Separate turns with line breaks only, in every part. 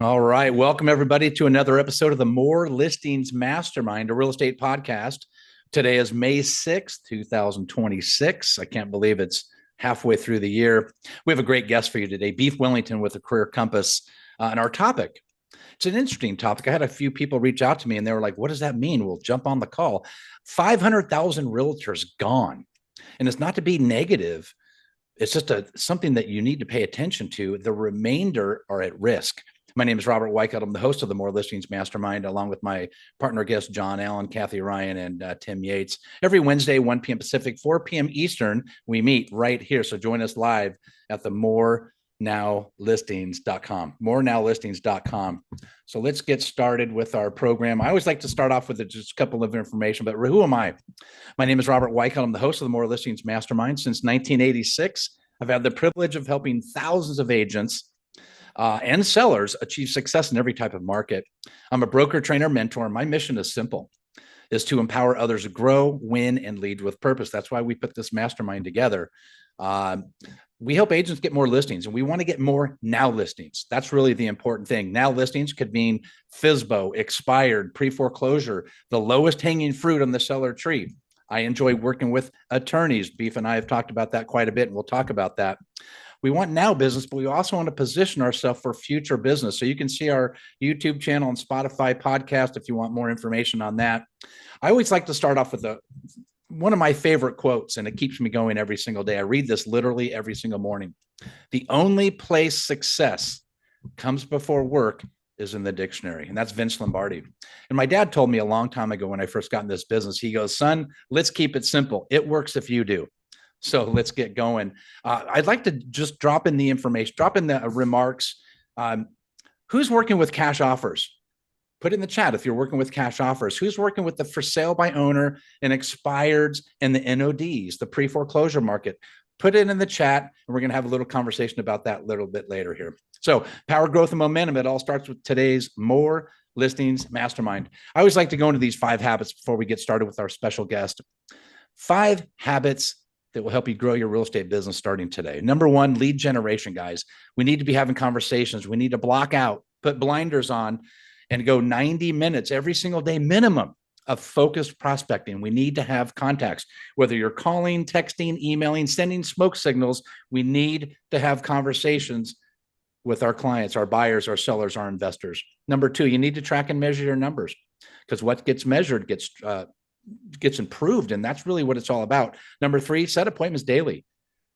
All right. Welcome, everybody, to another episode of the More Listings Mastermind, a real estate podcast. Today is May 6th, 2026. I can't believe it's halfway through the year. We have a great guest for you today, Beef Wellington with a Career Compass. And our topic, it's an interesting topic. I had a few people reach out to me and they were like, what does that mean? We'll jump on the call. 500,000 realtors gone. And it's not to be negative. It's just something that you need to pay attention to. The remainder are at risk. My name is Robert Weichelt. I'm the host of the More Listings Mastermind, along with my partner guests, John Allen, Kathy Ryan, and Tim Yates. Every Wednesday, 1 p.m. Pacific, 4 p.m. Eastern, we meet right here. So join us live at the morenowlistings.com, morenowlistings.com. So let's get started with our program. I always like to start off with just a couple of information, but who am I? My name is Robert Weichelt. I'm the host of the More Listings Mastermind since 1986. I've had the privilege of helping thousands of agents and sellers achieve success in every type of market. I'm a broker, trainer, mentor. My mission is simple, is to empower others to grow, win, and lead with purpose. That's why we put this mastermind together. We help agents get more listings, and we want to get more now listings. That's really the important thing. Now listings could mean FSBO, expired, pre-foreclosure, the lowest hanging fruit on the seller tree. I enjoy working with attorneys. Beef and I have talked about that quite a bit, and we'll talk about that. We want now business, but we also want to position ourselves for future business. So you can see our YouTube channel and Spotify podcast if you want more information on that. I always like to start off with one of my favorite quotes, and it keeps me going every single day. I read this literally every single morning. The only place success comes before work is in the dictionary. And that's Vince Lombardi. And my dad told me a long time ago when I first got in this business, he goes, son, let's keep it simple. It works if you do. So let's get going. I'd like to just drop in the information, drop in the remarks. Who's working with cash offers? Put in the chat if you're working with cash offers. Who's working with the for sale by owner and expireds and the NODs, the pre-foreclosure market? Put it in the chat, and we're going to have a little conversation about that a little bit later here. So power, growth, and momentum. It all starts with today's More Listings Mastermind. I always like to go into these 5 habits before we get started with our special guest. 5 habits that will help you grow your real estate business starting today. Number 1, lead generation, guys. We need to be having conversations. We need to block out, put blinders on, and go 90 minutes every single day minimum of focused prospecting. We need to have contacts, whether you're calling, texting, emailing, sending smoke signals. We need to have conversations with our clients, our buyers, our sellers, our investors. Number 2, you need to track and measure your numbers, because what gets measured gets improved. And that's really what it's all about. Number 3, set appointments daily.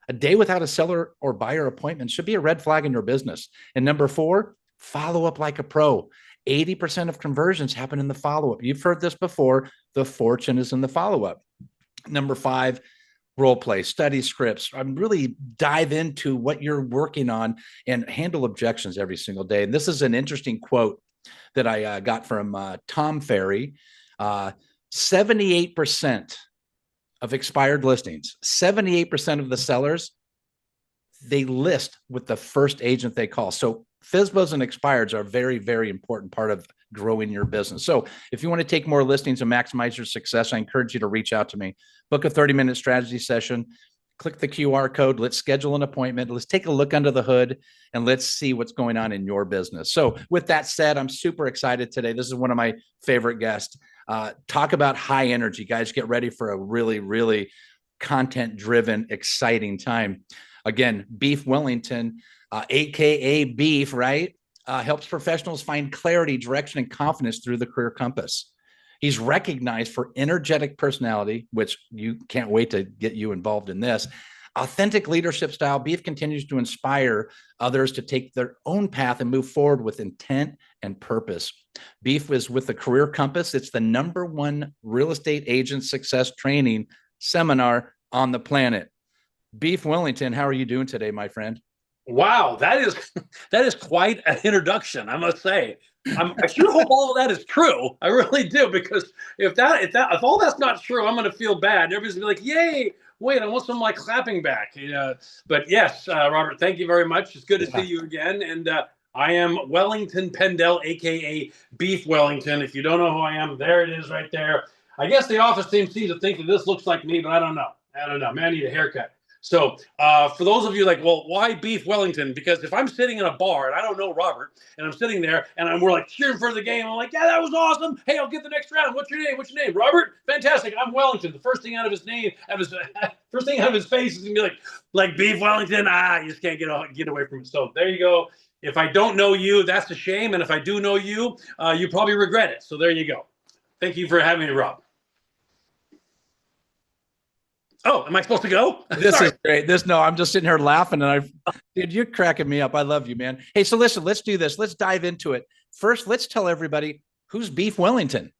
A day without a seller or buyer appointment should be a red flag in your business. And number 4, follow up like a pro. 80% of conversions happen in the follow-up. You've heard this before. The fortune is in the follow-up. Number 5, role play, study scripts. I'm really dive into what you're working on and handle objections every single day. And this is an interesting quote that I got from Tom Ferry. 78% of expired listings, 78% of the sellers, they list with the first agent they call. So FSBOs and expireds are a very, very important part of growing your business. So if you want to take more listings and maximize your success, I encourage you to reach out to me. Book a 30-minute strategy session. Click the QR code. Let's schedule an appointment. Let's take a look under the hood and let's see what's going on in your business. So with that said, I'm super excited today. This is one of my favorite guests. Talk about high energy, guys. Get ready for a really, really content-driven, exciting time. Again, Beef Wellington, AKA Beef, right? Helps professionals find clarity, direction, and confidence through the Career Compass. He's recognized for energetic personality, which you can't wait to get you involved in this. Authentic leadership style. Beef continues to inspire others to take their own path and move forward with intent and purpose. Beef is with the Career Compass. It's the #1 real estate agent success training seminar on the planet. Beef Wellington, how are you doing today, my friend?
Wow, that is quite an introduction, I must say. I sure hope all of that is true. I really do, because if all that's not true, I'm going to feel bad. And everybody's going to be like, "Yay! Wait, I want some like clapping back." But yes, Robert, thank you very much. It's good to see you again. And I am Wellington Pendel, aka Beef Wellington. If you don't know who I am, there it is, right there. I guess the office team seems to think that this looks like me, but I don't know. Man, I need a haircut. So for those of you like, well, why beef Wellington? Because if I'm sitting in a bar and I don't know Robert, and I'm sitting there and we're like cheering for the game, I'm like, yeah, that was awesome. Hey, I'll get the next round. What's your name? What's your name? Robert? Fantastic. I'm Wellington. The first thing out of his name, first thing out of his face is gonna be like beef Wellington. You just can't get away from it. So there you go. If I don't know you, that's a shame. And if I do know you, you probably regret it. So there you go. Thank you for having me, Rob. Oh, am I supposed to go?
This is great. No, I'm just sitting here laughing, and dude, you're cracking me up. I love you, man. Hey, so listen, let's do this. Let's dive into it. First, let's tell everybody who's Beef Wellington.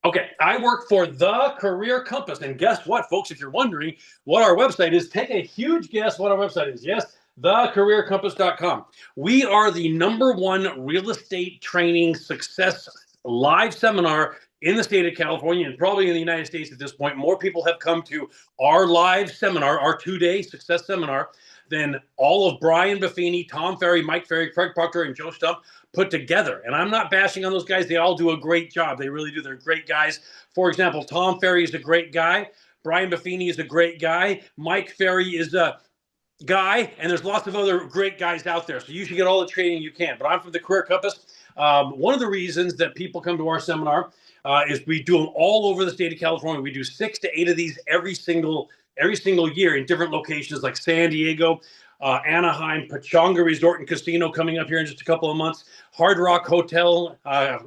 Okay, I work for The Career Compass, and guess what, folks? If you're wondering what our website is, take a huge guess what our website is. Yes, thecareercompass.com. We are the #1 real estate training success live seminar in the state of California, and probably in the United States at this point. More people have come to our live seminar, our 2-day success seminar, than all of Brian Buffini, Tom Ferry, Mike Ferry, Craig Proctor, and Joe Stump put together. And I'm not bashing on those guys. They all do a great job. They really do. They're great guys. For example, Tom Ferry is a great guy. Brian Buffini is a great guy. Mike Ferry is a guy, and there's lots of other great guys out there. So you should get all the training you can. But I'm from the Career Compass. One of the reasons that people come to our seminar is we do them all over the state of California. We do 6 to 8 of these every single year in different locations like San Diego, Anaheim, Pechanga Resort and Casino coming up here in just a couple of months, Hard Rock Hotel,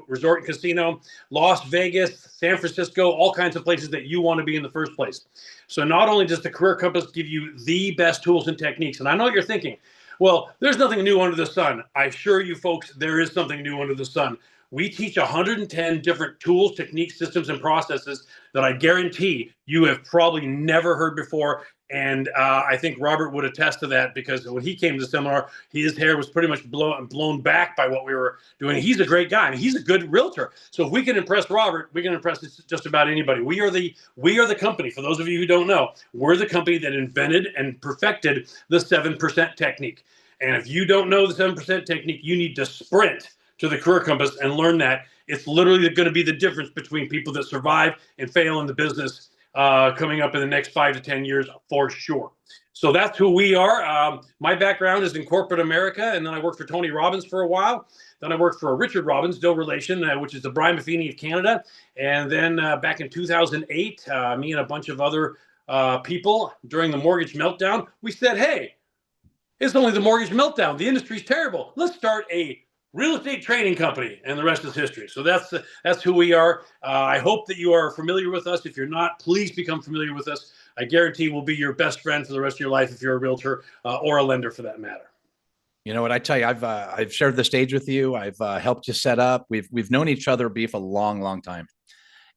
Resort and Casino, Las Vegas, San Francisco, all kinds of places that you want to be in the first place. So not only does the Career Compass give you the best tools and techniques, and I know what you're thinking, well, there's nothing new under the sun. I assure you folks, there is something new under the sun. We teach 110 different tools, techniques, systems, and processes that I guarantee you have probably never heard before. And I think Robert would attest to that, because when he came to the seminar, his hair was pretty much blown back by what we were doing. He's a great guy. I mean, he's a good realtor. So if we can impress Robert, we can impress just about anybody. We are the company. For those of you who don't know, we're the company that invented and perfected the 7% technique. And if you don't know the 7% technique, you need to sprint to the Career Compass and learn that. It's literally going to be the difference between people that survive and fail in the business coming up in the next 5 to 10 years for sure. So that's who we are. My background is in corporate America, and then I worked for Tony Robbins for a while. Then I worked for Richard Robbins, no relation, which is the Brian Buffini of Canada. And then back in 2008, me and a bunch of other people during the mortgage meltdown, we said, hey, it's only the mortgage meltdown. The industry's terrible. Let's start a real estate training company, and the rest is history. So that's who we are. I hope that you are familiar with us. If you're not, please become familiar with us. I guarantee we'll be your best friend for the rest of your life if you're a realtor or a lender for that matter.
You know what, I tell you, I've shared the stage with you. I've helped you set up. We've known each other, Beef, a long time.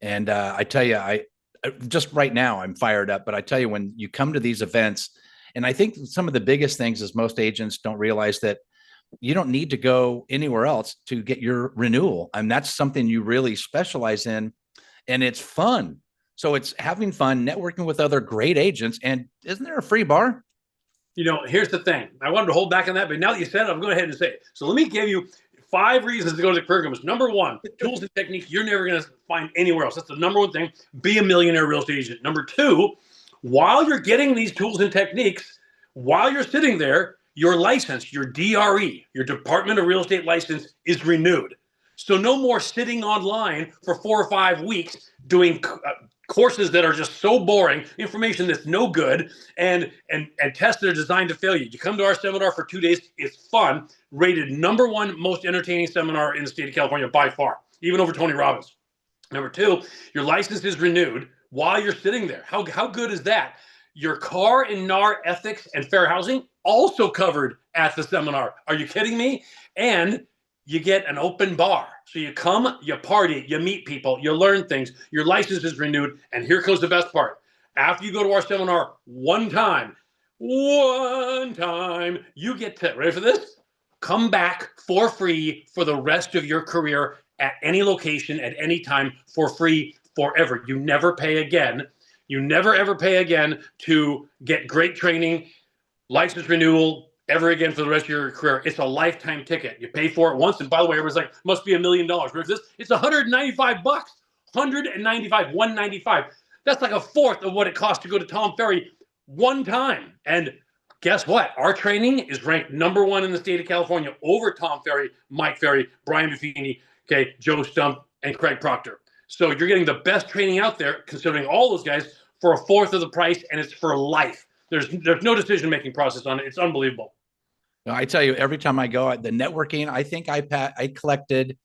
And I tell you, I just right now I'm fired up. But I tell you, when you come to these events, and I think some of the biggest things is most agents don't realize that you don't need to go anywhere else to get your renewal. And that's something you really specialize in, and it's fun. So it's having fun, networking with other great agents. And isn't there a free bar?
You know, here's the thing. I wanted to hold back on that, but now that you said it, I'm going ahead and say it. So let me give you 5 reasons to go to the Career Compass. Number 1, tools and techniques you're never going to find anywhere else. That's the #1 thing. Be a millionaire real estate agent. Number 2, while you're getting these tools and techniques, while you're sitting there, your license, your DRE, your Department of Real Estate license, is renewed. So no more sitting online for 4 or 5 weeks doing courses that are just so boring, information that's no good, and tests that are designed to fail you. You come to our seminar for 2 days. It's fun. Rated #1 most entertaining seminar in the state of California by far, even over Tony Robbins. Number 2, your license is renewed while you're sitting there. How good is that? Your car and NAR ethics and fair housing also covered at the seminar. Are you kidding me? And you get an open bar. So you come, you party, you meet people, you learn things, your license is renewed. And here comes the best part. After you go to our seminar one time, you get to, ready for this? Come back for free for the rest of your career at any location, at any time, for free forever. You never pay again. You never, ever pay again to get great training, license renewal, ever again for the rest of your career. It's a lifetime ticket. You pay for it once. And by the way, everyone's like, must be $1 million. Remember this? It's $195. $195, $195. That's like a fourth of what it costs to go to Tom Ferry one time. And guess what? Our training is ranked #1 in the state of California over Tom Ferry, Mike Ferry, Brian Buffini, okay, Joe Stump, and Craig Proctor. So you're getting the best training out there, considering all those guys, for a fourth of the price, and it's for life. There's no decision-making process on it. It's unbelievable.
I tell you, every time I go the networking, I think I collected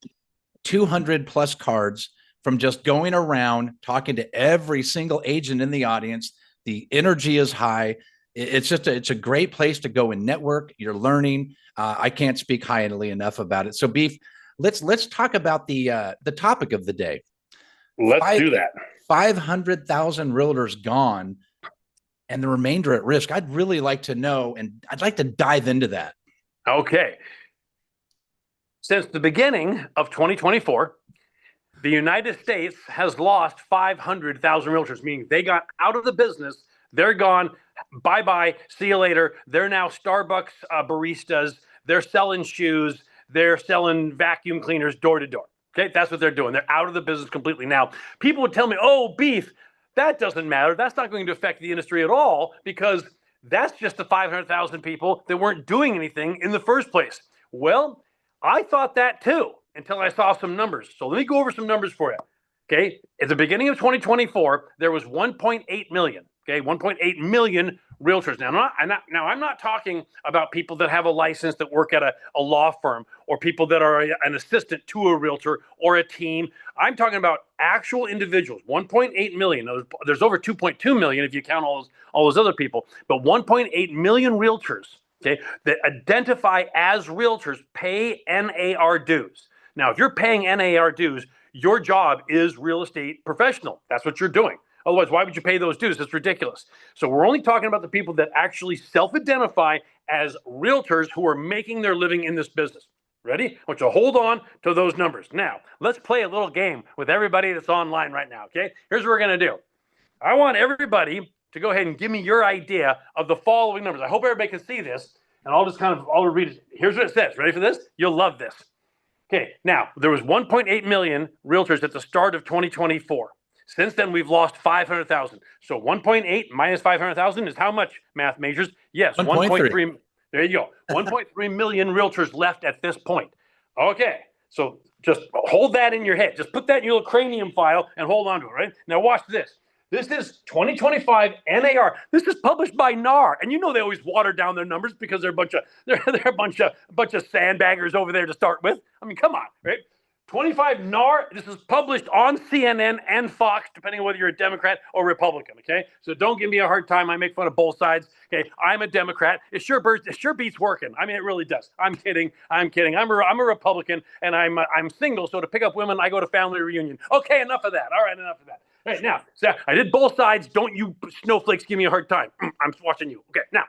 200 plus cards from just going around talking to every single agent in the audience. The energy is high. It's a great place to go and network. You're learning. I can't speak highly enough about it. So Beef, let's talk about the topic of the day.
Let's do that.
500,000 realtors gone and the remainder at risk. I'd really like to know, and I'd like to dive into that.
Okay. Since the beginning of 2024, the United States has lost 500,000 realtors, meaning they got out of the business. They're gone. Bye-bye. See you later. They're now Starbucks baristas. They're selling shoes. They're selling vacuum cleaners door to door. Okay, that's what they're doing. They're out of the business completely now. People would tell me, oh, Beef, that doesn't matter. That's not going to affect the industry at all because that's just the 500,000 people that weren't doing anything in the first place. Well, I thought that too until I saw some numbers. So let me go over some numbers for you. Okay, at the beginning of 2024, there was 1.8 million. Okay, 1.8 million realtors. Now, I'm not talking about people that have a license that work at a law firm or people that are an assistant to a realtor or a team. I'm talking about actual individuals. 1.8 million. There's over 2.2 million if you count all those other people. But 1.8 million realtors, okay, that identify as realtors pay NAR dues. Now, if you're paying NAR dues, your job is real estate professional. That's what you're doing. Otherwise, why would you pay those dues? It's ridiculous. So we're only talking about the people that actually self-identify as realtors who are making their living in this business. Ready? I want you to hold on to those numbers. Now, let's play a little game with everybody that's online right now, okay? Here's what we're going to do. I want everybody to go ahead and give me your idea of the following numbers. I hope everybody can see this, and I'll read it. Here's what it says. Ready for this? You'll love this. Okay, now, there was 1.8 million realtors at the start of 2024. Since then, we've lost 500,000. So 1.8 minus 500,000 is how much, math majors? Yes, 1.3. There you go. 1.3 million realtors left at this point. Okay, so just hold that in your head. Just put that in your little cranium file and hold on to it, right? Now watch this. This is 2025 NAR. This is published by NAR, and you know they always water down their numbers because they're a bunch of sandbaggers over there to start with. I mean, come on, right? 25 NAR, this is published on CNN and Fox, depending on whether you're a Democrat or Republican, okay? So don't give me a hard time. I make fun of both sides, okay? I'm a Democrat. It sure beats working. I mean, it really does. I'm kidding. I'm a Republican, and I'm single, so to pick up women, I go to family reunion. Okay, enough of that. All right, enough of that. All right, now, so I did both sides. Don't you snowflakes give me a hard time. I'm watching you. Okay, now,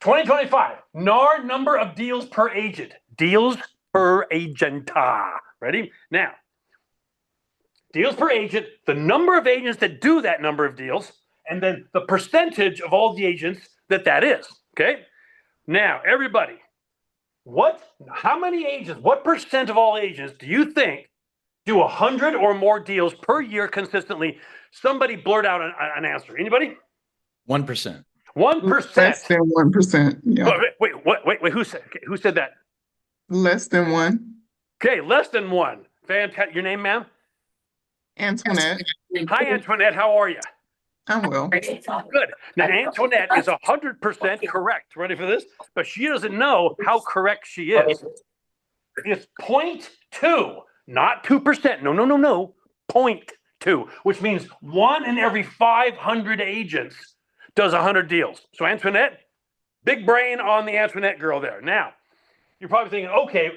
2025, NAR number of deals per agent. Deals per agenta. Ready? Now, deals per agent, the number of agents that do that number of deals, and then the percentage of all the agents that is, okay? Now, everybody, how many agents, what percent of all agents do you think do 100 or more deals per year consistently? Somebody blurt out an answer. Anybody?
1%.
1%.
Less than 1%. Yeah.
Wait, who said that?
Less than 1.
Okay, less than 1. Fantastic. Your name, ma'am?
Antoinette.
Hi, Antoinette. How are you?
I'm well.
Good. Now, Antoinette is 100% correct. Ready for this? But she doesn't know how correct she is. It's 0.2, not 2%. No. 0.2, which means 1 in every 500 agents does 100 deals. So, Antoinette, big brain on the Antoinette girl there. Now, you're probably thinking, okay,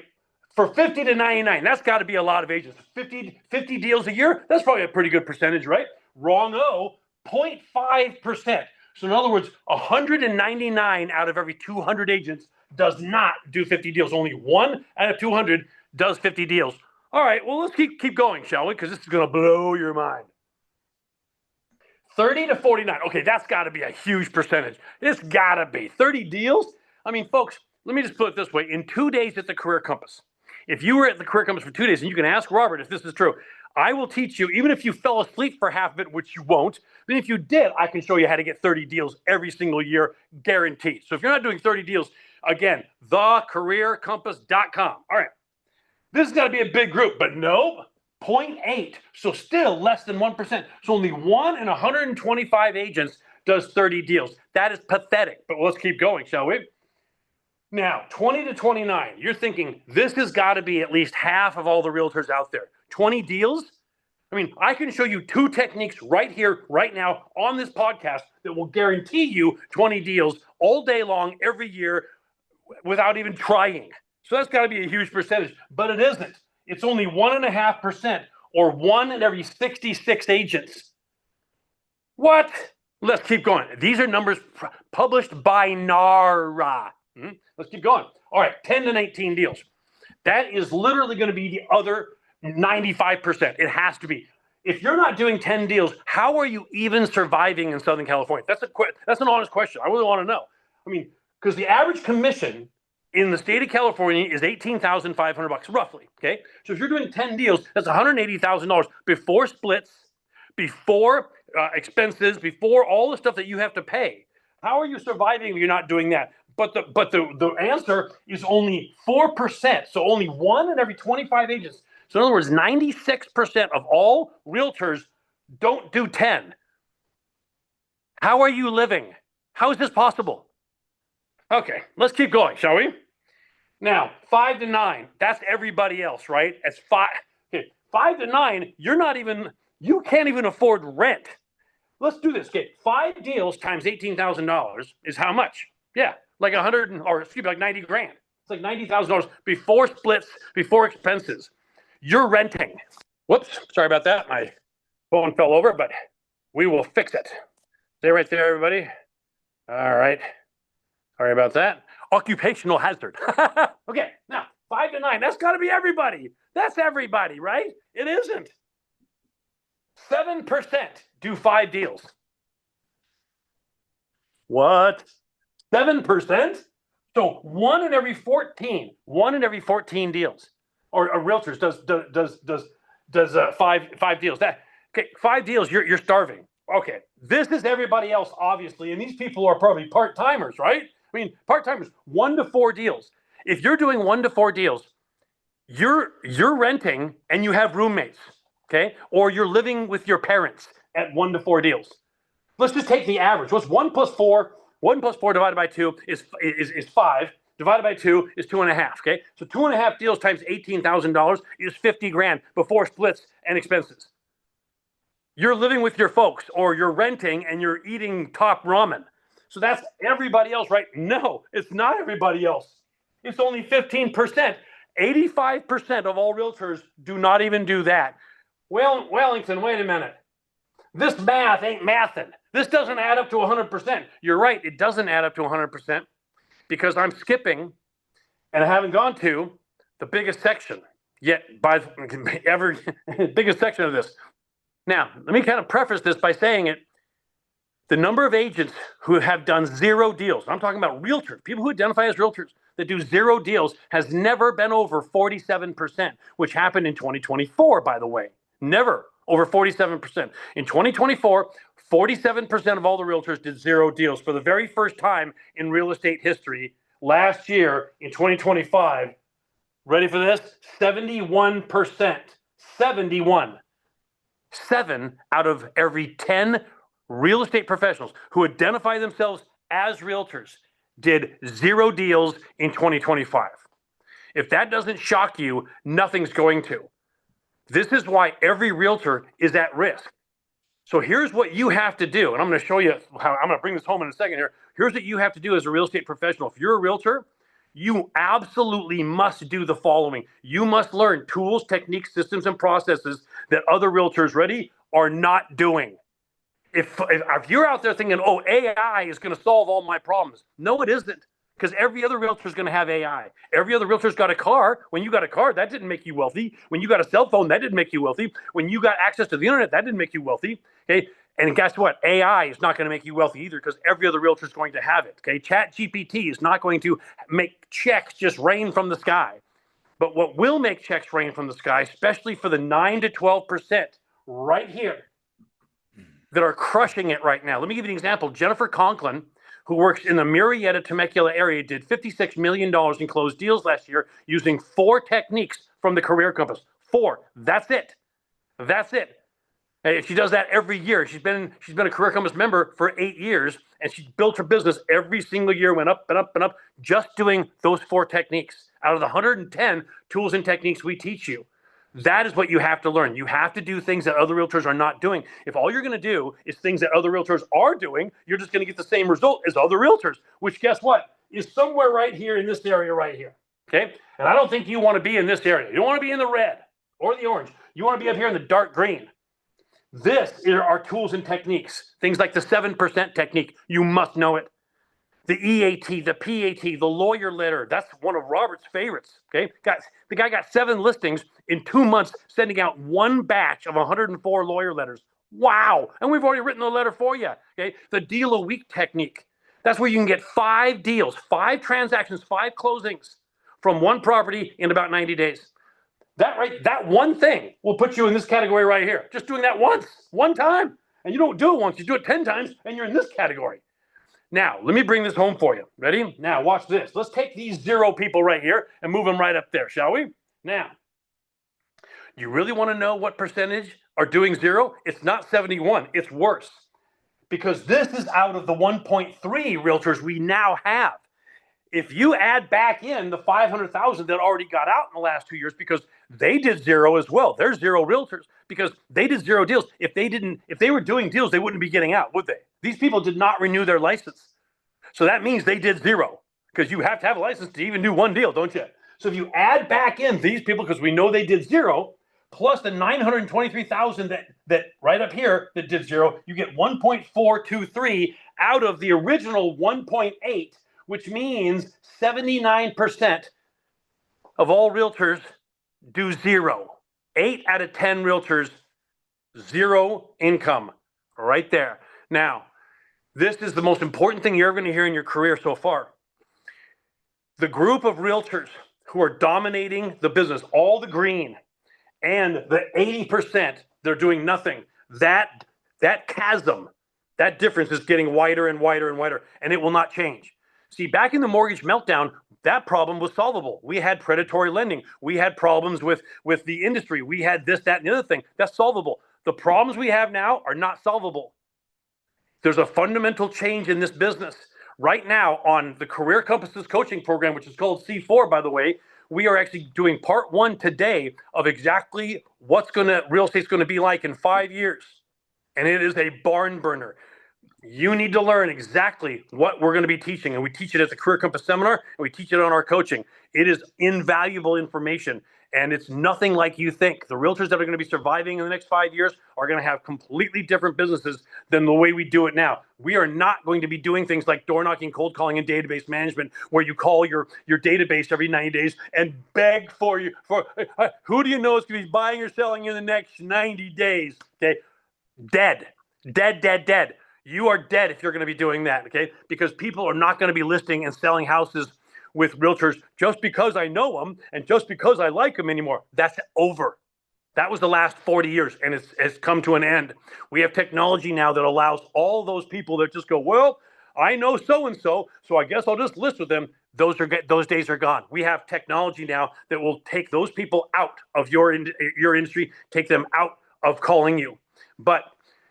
for 50 to 99, that's got to be a lot of agents. 50 deals a year, that's probably a pretty good percentage, right? Wrong-o, 0.5%. So in other words, 199 out of every 200 agents does not do 50 deals. Only 1 out of 200 does 50 deals. All right, well, let's keep going, shall we? Because this is going to blow your mind. 30 to 49. Okay, that's got to be a huge percentage. It's got to be. 30 deals? I mean, folks, let me just put it this way. In 2 days at the Career Compass, if you were at the Career Compass for 2 days, and you can ask Robert if this is true, I will teach you, even if you fell asleep for half of it, which you won't, but if you did, I can show you how to get 30 deals every single year, guaranteed. So if you're not doing 30 deals, again, thecareercompass.com. All right. This has got to be a big group, but no, 0.8. So still less than 1%. So only 1 in 125 agents does 30 deals. That is pathetic, but let's keep going, shall we? Now, 20 to 29, you're thinking this has got to be at least half of all the realtors out there. 20 deals? I mean, I can show you 2 techniques right here, right now on this podcast that will guarantee you 20 deals all day long, every year, without even trying. So that's got to be a huge percentage, but it isn't. It's only 1.5% or 1 in every 66 agents. What? Let's keep going. These are numbers published by NARA. Let's keep going. All right, 10 to 19 deals. That is literally going to be the other 95%. It has to be. If you're not doing 10 deals, how are you even surviving in Southern California? That's an honest question. I really want to know. I mean, because the average commission in the state of California is $18,500 roughly. Okay, so if you're doing 10 deals, that's $180,000 before splits, before expenses, before all the stuff that you have to pay. How are you surviving if you're not doing that? But the answer is only 4%. So only 1 in every 25 agents. So in other words, 96% of all realtors don't do 10. How are you living? How is this possible? Okay, let's keep going, shall we? Now, 5 to 9, that's everybody else, right? It's 5. Okay, 5 to 9, you can't even afford rent. Let's do this. Okay, 5 deals times $18,000 is how much? Yeah, like like 90 grand. It's like $90,000 before splits, before expenses. You're renting. Whoops, sorry about that. My phone fell over, but we will fix it. Stay right there, everybody. All right. Sorry about that. Occupational hazard. Okay, now 5 to 9. That's got to be everybody. That's everybody, right? It isn't. 7% do 5 deals. What? 7%? So 1 in every 14 deals, or realtors does 5 deals. Okay, 5 deals. You're starving. Okay, this is everybody else, obviously, and these people are probably part-timers, right? I mean, part-timers, 1 to 4 deals. If you're doing 1 to 4 deals, you're renting and you have roommates, okay? Or you're living with your parents at 1 to 4 deals. Let's just take the average. What's 1 plus 4? 1 plus 4 divided by 2 is 5. Divided by 2 is 2.5. Okay, so 2.5 deals times $18,000 is 50 grand before splits and expenses. You're living with your folks, or you're renting and you're eating top ramen. So that's everybody else, right? No, it's not everybody else. It's only 15%. 85% of all realtors do not even do that. Well, Wellington, wait a minute. This math ain't mathin'. This doesn't add up to 100%. You're right, it doesn't add up to 100% because I'm skipping and I haven't gone to the biggest section yet biggest section of this. Now, let me kind of preface this by saying it. The number of agents who have done 0 deals, I'm talking about realtors, people who identify as realtors that do 0 deals, has never been over 47%, which happened in 2024, by the way. Never over 47%. In 2024, 47% of all the realtors did 0 deals for the very first time in real estate history. Last year, in 2025, ready for this? 71%. 71. 7 out of every 10 real estate professionals who identify themselves as realtors did 0 deals in 2025. If that doesn't shock you, nothing's going to. This is why every realtor is at risk. So here's what you have to do, and I'm going to show you how. I'm going to bring this home in a second here. Here's what you have to do as a real estate professional. If you're a realtor, you absolutely must do the following. You must learn tools, techniques, systems, and processes that other realtors, ready, are not doing. If you're out there thinking, oh, AI is going to solve all my problems. No, it isn't. Because every other realtor is going to have AI. Every other realtor's got a car. When you got a car, that didn't make you wealthy. When you got a cell phone, that didn't make you wealthy. When you got access to the internet, that didn't make you wealthy. Okay, and guess what? AI is not going to make you wealthy either, because every other realtor is going to have it. Okay, Chat GPT is not going to make checks just rain from the sky. But what will make checks rain from the sky, especially for the 9 to 12% right here that are crushing it right now. Let me give you an example. Jennifer Conklin, who works in the Murrieta Temecula area, did $56 million in closed deals last year using 4 techniques from the Career Compass. 4. That's it. That's it. And she does that every year. She's been a Career Compass member for 8 years, and she built her business every single year, went up and up and up, just doing those 4 techniques. Out of the 110 tools and techniques we teach you, that is what you have to learn. You have to do things that other realtors are not doing. If all you're going to do is things that other realtors are doing, you're just going to get the same result as other realtors, which guess what? Is somewhere right here in this area right here. Okay? And I don't think you want to be in this area. You don't want to be in the red or the orange. You want to be up here in the dark green. This are our tools and techniques. Things like the 7% technique. You must know it. The EAT, the PAT, the lawyer letter. That's one of Robert's favorites. Okay, the guy got 7 listings in 2 months, sending out 1 batch of 104 lawyer letters. Wow! And we've already written the letter for you. Okay, the deal a week technique. That's where you can get 5 deals, 5 transactions, 5 closings from one property in about 90 days. That one thing will put you in this category right here. Just doing that one time, and you don't do it once. You do it 10 times, and you're in this category. Now, let me bring this home for you. Ready? Now, watch this. Let's take these 0 people right here and move them right up there, shall we? Now, do you really want to know what percentage are doing 0? It's not 71. It's worse. Because this is out of the 1.3 realtors we now have. If you add back in the 500,000 that already got out in the last 2 years because they did 0 as well. They're 0 realtors because they did 0 deals. If they were doing deals, they wouldn't be getting out, would they? These people did not renew their license. So that means they did 0 because you have to have a license to even do 1 deal, don't you? So if you add back in these people, because we know they did 0, plus the 923,000 that right up here that did 0, you get 1.423 out of the original 1.8, which means 79% of all realtors do 0. 8 out of 10 realtors, 0 income right there. Now, this is the most important thing you're ever going to hear in your career so far. The group of realtors who are dominating the business, all the green, and the 80% they're doing nothing, that chasm, that difference is getting wider and wider and wider, and it will not change. See, back in the mortgage meltdown, that problem was solvable. We had predatory lending. We had problems with the industry. We had this, that, and the other thing. That's solvable. The problems we have now are not solvable. There's a fundamental change in this business. Right now on the Career Compasses coaching program, which is called C4, by the way, we are actually doing part 1 today of exactly what's real estate's going to be like in 5 years. And it is a barn burner. You need to learn exactly what we're going to be teaching. And we teach it at the Career Compass seminar, and we teach it on our coaching. It is invaluable information, and it's nothing like you think. The realtors that are going to be surviving in the next 5 years are going to have completely different businesses than the way we do it now. We are not going to be doing things like door knocking, cold calling, and database management, where you call your database every 90 days and beg for who do you know is going to be buying or selling in the next 90 days? Okay, dead. You are dead if you're going to be doing that, okay? Because people are not going to be listing and selling houses with realtors just because I know them and just because I like them anymore. That's over. That was the last 40 years, and it's come to an end. We have technology now that allows all those people that just go, well, I know so-and-so, so I guess I'll just list with them. Those days are gone. We have technology now that will take those people out of your industry, take them out of calling you. But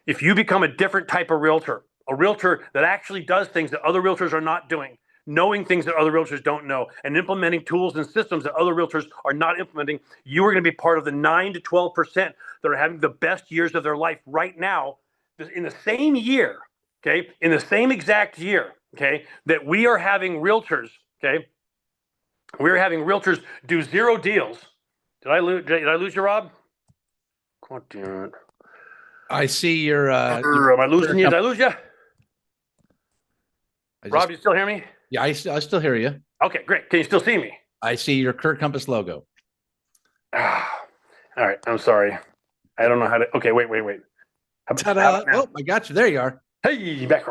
if you become a different type of realtor, a realtor that actually does things that other realtors are not doing, knowing things that other realtors don't know, and implementing tools and systems that other realtors are not implementing, you are going to be part of the 9 to 12% that are having the best years of their life right now, in the same year, okay, in the same exact year, okay, that we are having realtors, okay, we're having realtors do 0 deals. Did I lose you, Rob? God damn it.
I see your.
Am I losing you? Did I lose you? Rob, you still hear me?
Yeah, I still hear you.
Okay, great. Can you still see me?
I see your Career Compass logo.
All right. I'm sorry. I don't know how to. Okay, wait.
Ta-da. Oh, I got you. There you are.
Hey, back.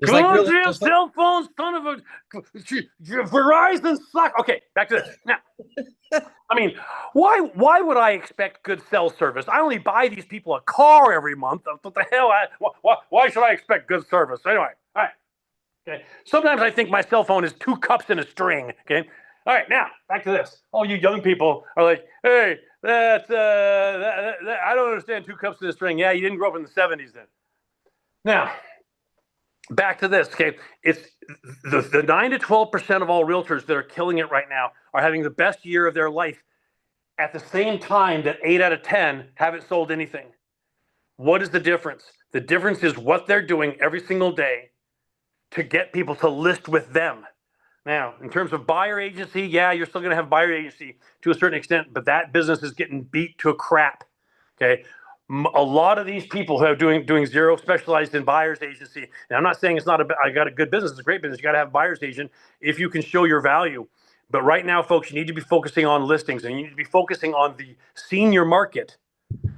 Just like really,
Goddamn
just like,
cell phone, son of a Verizon suck. Okay, back to this. Now, I mean, why would I expect good cell service? I only buy these people a car every month. What the hell? Why should I expect good service? Anyway, all right. Okay. Sometimes I think my cell phone is 2 cups in a string. Okay. All right. Now back to this. All you young people are like, hey, I don't understand 2 cups in a string. Yeah, you didn't grow up in the 70s then. Now, back to this. Okay. It's the 9 to 12% of all realtors that are killing it right now are having the best year of their life at the same time that 8 out of 10 haven't sold anything. What is the difference? The difference is what they're doing every single day to get people to list with them. Now, in terms of buyer agency, yeah, you're still going to have buyer agency to a certain extent, but that business is getting beat to a crap. Okay. A lot of these people who are doing zero specialized in buyer's agency, and I'm not saying it's not I got a good business, it's a great business. You got to have a buyer's agent if you can show your value. But right now, folks, you need to be focusing on listings, and you need to be focusing on the senior market.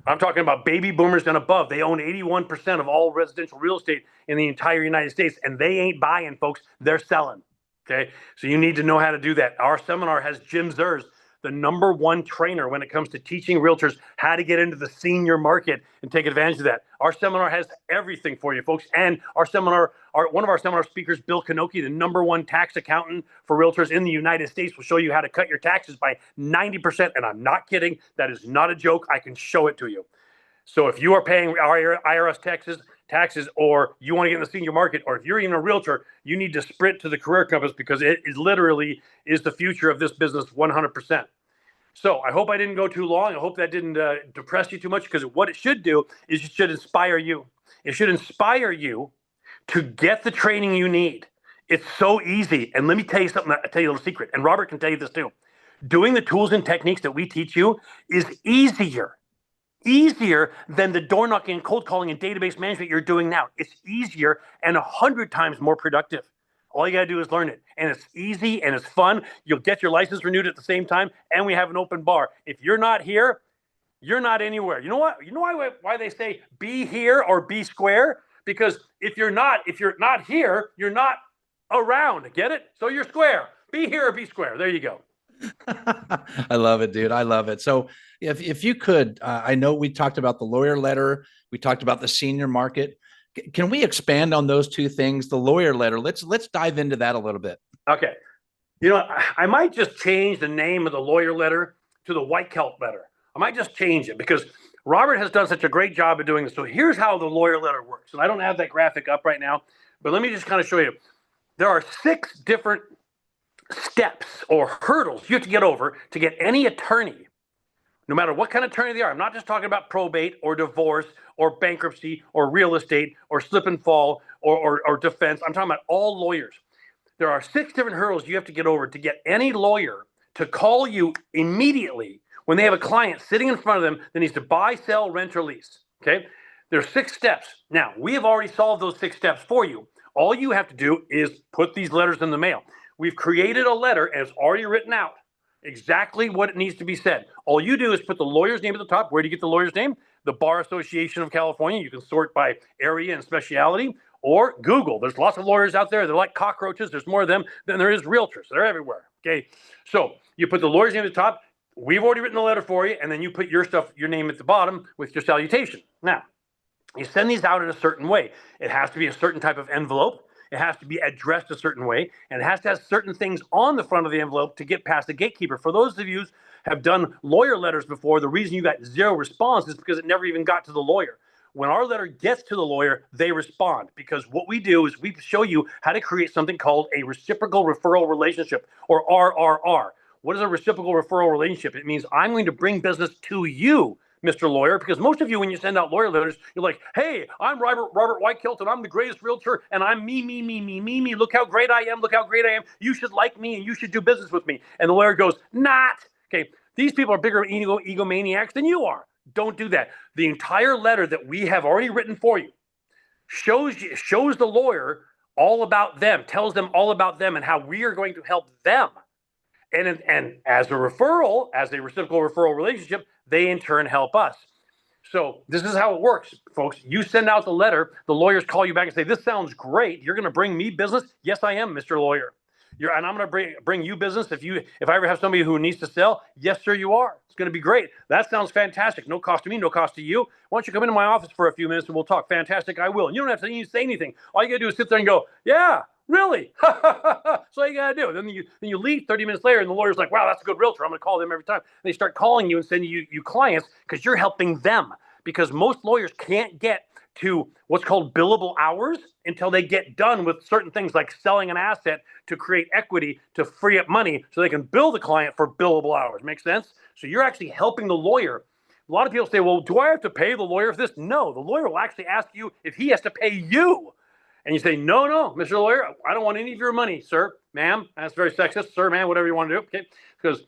I'm talking about baby boomers and above. They own 81% of all residential real estate in the entire United States, and they ain't buying, folks. They're selling. Okay, so you need to know how to do that. Our seminar has Jim Zers, the #1 trainer when it comes to teaching realtors how to get into the senior market and take advantage of that. Our seminar has everything for you, folks. And our seminar, one of our seminar speakers, Bill Kanoki, the #1 tax accountant for realtors in the United States, will show you how to cut your taxes by 90%. And I'm not kidding. That is not a joke. I can show it to you. So if you are paying IRS taxes, or you want to get in the senior market, or if you're even a realtor, you need to sprint to the Career Compass, because it is literally is the future of this business 100%. So I hope I didn't go too long. I hope that didn't depress you too much, because what it should do is it should inspire you. It should inspire you to get the training you need. It's so easy. And let me tell you something, I'll tell you a little secret, and Robert can tell you this too. Doing the tools and techniques that we teach you is easier than the door knocking and cold calling and database management you're doing now. It's easier and 100 times more productive. All you got to do is learn it. And it's easy and it's fun. You'll get your license renewed at the same time. And we have an open bar. If you're not here, you're not anywhere. You know what? You know why they say be here or be square? Because if you're not here, you're not around. Get it? So you're square. Be here or be square. There you go.
I love it, dude. I love it. So if you could, I know we talked about the lawyer letter. We talked about the senior market. Can we expand on those two things? The lawyer letter, let's dive into that a little bit.
Okay. You know, I might just change the name of the lawyer letter to the white kelp letter. I might just change it, because Robert has done such a great job of doing this. So here's how the lawyer letter works. And I don't have that graphic up right now, but let me just kind of show you. There are 6 different steps or hurdles you have to get over to get any attorney, no matter what kind of attorney they are. I'm not just talking about probate or divorce or bankruptcy or real estate or slip and fall or defense. I'm talking about all lawyers. There are 6 different hurdles you have to get over to get any lawyer to call you immediately when they have a client sitting in front of them that needs to buy, sell, rent, or lease. Okay? There's 6 steps. Now, we have already solved those 6 steps for you. All you have to do is put these letters in the mail. We've created a letter, and it's already written out exactly what it needs to be said. All you do is put the lawyer's name at the top. Where do you get the lawyer's name? The Bar Association of California. You can sort by area and speciality, or Google. There's lots of lawyers out there. They're like cockroaches. There's more of them than there is realtors. They're everywhere. Okay. So you put the lawyer's name at the top. We've already written the letter for you, and then you put your name at the bottom with your salutation. Now, you send these out in a certain way. It has to be a certain type of envelope. It has to be addressed a certain way, and it has to have certain things on the front of the envelope to get past the gatekeeper. For those of you who have done lawyer letters before, the reason you got 0 response is because it never even got to the lawyer. When our letter gets to the lawyer, they respond, because what we do is we show you how to create something called a reciprocal referral relationship, or RRR. What is a reciprocal referral relationship? It means I'm going to bring business to you, Mr. Lawyer, because most of you, when you send out lawyer letters, you're like, hey, I'm Robert Whitekilt, and I'm the greatest realtor, and I'm me. Look how great I am. Look how great I am. You should like me, and you should do business with me. And the lawyer goes, not. Okay, these people are bigger egomaniacs than you are. Don't do that. The entire letter that we have already written for you shows the lawyer all about them, tells them all about them and how we are going to help them. And as a referral, as a reciprocal referral relationship, they in turn help us. So this is how it works, folks. You send out the letter, the lawyers call you back and say, this sounds great. You're going to bring me business? Yes, I am, Mr. Lawyer. And I'm going to bring you business if I ever have somebody who needs to sell. Yes, sir, you are. It's going to be great. That sounds fantastic. No cost to me, no cost to you. Why don't you come into my office for a few minutes and we'll talk? Fantastic, I will. And you don't have to even say anything. All you got to do is sit there and go, yeah, really? That's all you got to do. Then you leave 30 minutes later and the lawyer's like, wow, that's a good realtor. I'm going to call them every time. And they start calling you and sending you clients because you're helping them. Because most lawyers can't get to what's called billable hours until they get done with certain things like selling an asset to create equity to free up money so they can bill the client for billable hours. Make sense? So you're actually helping the lawyer. A lot of people say, well, do I have to pay the lawyer for this? No, the lawyer will actually ask you if he has to pay you. And you say, no, Mr. Lawyer, I don't want any of your money, sir, ma'am. That's very sexist, sir, man, whatever you want to do. Okay, because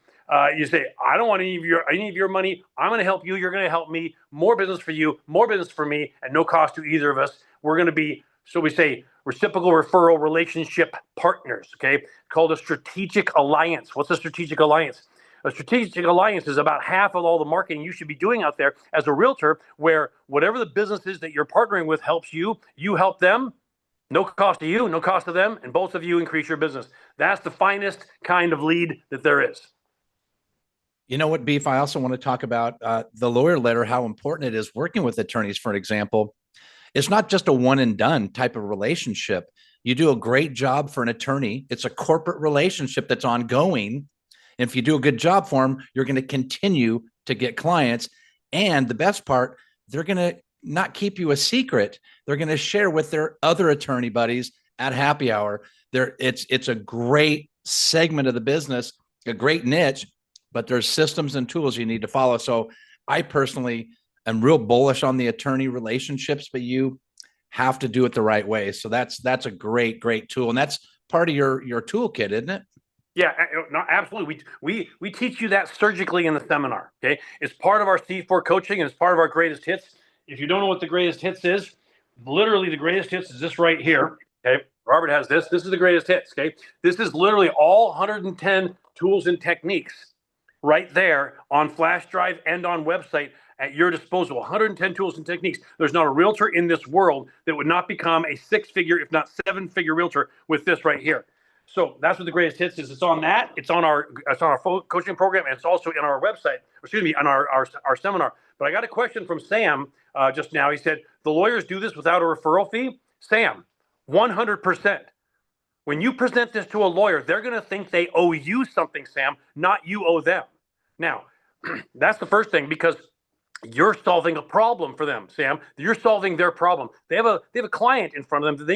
you say, I don't want any of your money. I'm going to help you. You're going to help me. More business for you, more business for me, and no cost to either of us. We're going to be, so we say, reciprocal referral relationship partners. Okay, called a strategic alliance. What's a strategic alliance? A strategic alliance is about half of all the marketing you should be doing out there as a realtor, where whatever the business is that you're partnering with helps you, you help them. No cost to you, no cost to them, and both of you increase your business. That's the finest kind of lead that there is.
You know what, Beef? I also want to talk about the lawyer letter, how important it is working with attorneys, for example. It's not just a one and done type of relationship. You do a great job for an attorney. It's a corporate relationship that's ongoing. And if you do a good job for them, you're going to continue to get clients. And the best part, they're going to not keep you a secret. They're going to share with their other attorney buddies at happy hour. It's a great segment of the business, a great niche, but there's systems and tools you need to follow. So I personally am real bullish on the attorney relationships, but you have to do it the right way. So that's a great tool. And that's part of your toolkit, isn't it?
Yeah, no, absolutely. We teach you that surgically in the seminar. Okay, it's part of our C4 coaching and it's part of our greatest hits. If you don't know what the greatest hits is, literally the greatest hits is this right here. Okay, Robert has this. This is the greatest hits. Okay, this is literally all 110 tools and techniques right there on flash drive and on website at your disposal. 110 tools and techniques. There's not a realtor in this world that would not become a 6-figure, if not 7-figure realtor with this right here. So that's what the greatest hits is. It's on that. It's on our coaching program, and it's also in our website. Excuse me, on our seminar. But I got a question from Sam just now. He said the lawyers do this without a referral fee. Sam, 100%. When you present this to a lawyer, they're going to think they owe you something, Sam, not you owe them. Now, that's the first thing, because you're solving a problem for them, Sam. You're solving their problem. They have a client in front of them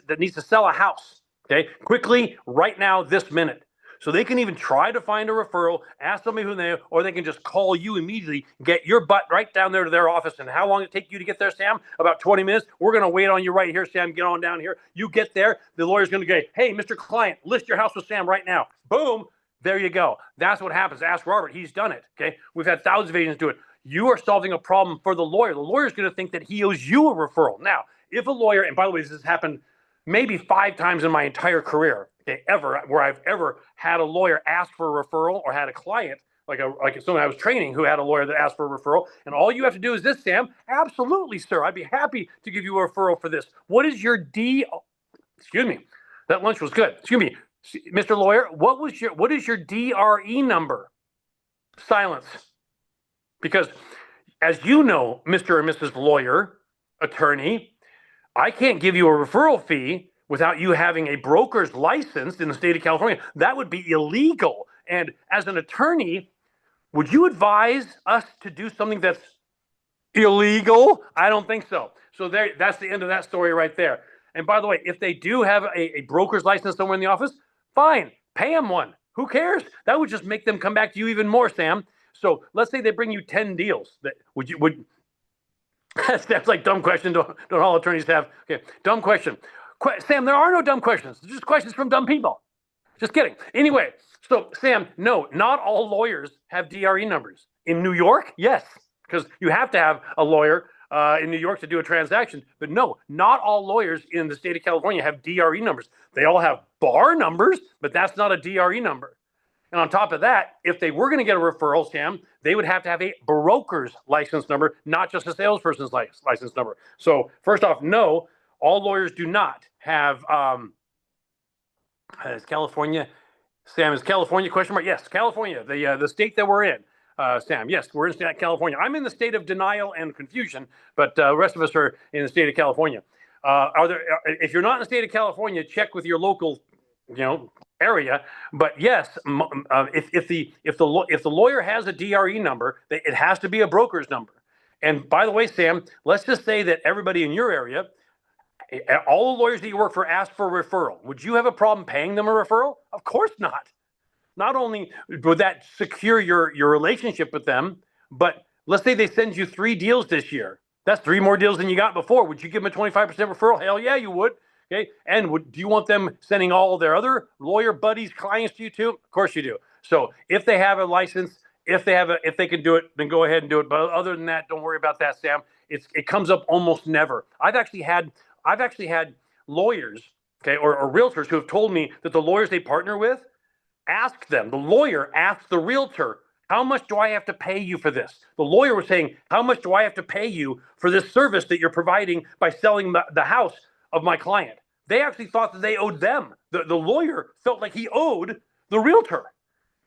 that needs to sell a house. Okay, quickly, right now, this minute. So they can even try to find a referral, ask somebody who they, or they can just call you immediately, get your butt right down there to their office. And how long it take you to get there, Sam? About 20 minutes. We're going to wait on you right here, Sam. Get on down here. You get there. The lawyer's going to go, hey, Mr. Client, list your house with Sam right now. Boom. There you go. That's what happens. Ask Robert. He's done it. Okay. We've had thousands of agents do it. You are solving a problem for the lawyer. The lawyer's going to think that he owes you a referral. Now, if a lawyer, and by the way, this has happened maybe 5 times in my entire career, okay, where I've ever had a lawyer ask for a referral or had a client, like someone I was training who had a lawyer that asked for a referral. And all you have to do is this, Sam. Absolutely, sir. I'd be happy to give you a referral for this. What is your excuse me, that lunch was good. Excuse me, Mr. Lawyer, what is your DRE number? Silence. Because as you know, Mr. and Mrs. Lawyer, attorney, I can't give you a referral fee without you having a broker's license in the state of California. That would be illegal. And as an attorney, would you advise us to do something that's illegal? I don't think so. So that's the end of that story right there. And by the way, if they do have a broker's license somewhere in the office, fine, pay them one. Who cares? That would just make them come back to you even more, Sam. So let's say they bring you 10 deals. Would that's like dumb question. Don't all attorneys have? Okay, dumb question. Sam, there are no dumb questions. They're just questions from dumb people. Just kidding. Anyway, so Sam, no, not all lawyers have DRE numbers. In New York, yes, because you have to have a lawyer in New York to do a transaction. But no, not all lawyers in the state of California have DRE numbers. They all have bar numbers, but that's not a DRE number. And on top of that, if they were going to get a referral, Sam, they would have to have a broker's license number, not just a salesperson's license number. So first off, no, all lawyers do not have, is California, Sam, is California question mark? Yes, California, the state that we're in. Sam, yes, we're in California. I'm in the state of denial and confusion, but the rest of us are in the state of California. If you're not in the state of California, check with your local, area. But yes, if the lawyer has a DRE number, it has to be a broker's number. And by the way, Sam, let's just say that everybody in your area, all the lawyers that you work for, ask for a referral. Would you have a problem paying them a referral? Of course not. Not only would that secure your relationship with them, but let's say they send you 3 deals this year. That's 3 more deals than you got before. Would you give them a 25% referral? Hell yeah, you would. Okay. And do you want them sending all their other lawyer buddies, clients to you too? Of course you do. So if they have a license, if they can do it, then go ahead and do it. But other than that, don't worry about that, Sam. It comes up almost never. I've actually had lawyers, okay, or realtors who have told me that the lawyers they partner with the lawyer asked the realtor, how much do I have to pay you for this? The lawyer was saying, how much do I have to pay you for this service that you're providing by selling the house of my client? They actually thought that they owed them. The lawyer felt like he owed the realtor